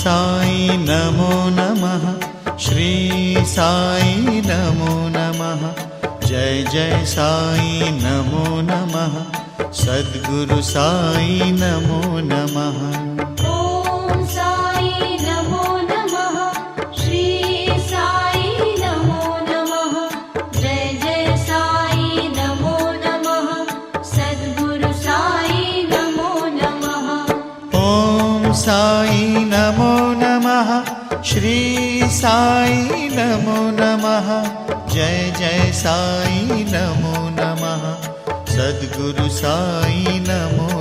साई नमो नमः। श्री साई नमो नमः। जय जय साई नमो नमः। सद्गुरु साई नमो नमः। ओम साई नमो नमः। श्री साई नमो नमः। जय जय साई नमो नमः। सद्गुरु साई नमो नमः। ओम साई नमो नमः। श्री साई नमो नमः। जय जय साई नमो नमः। सद्गुरु साई नमो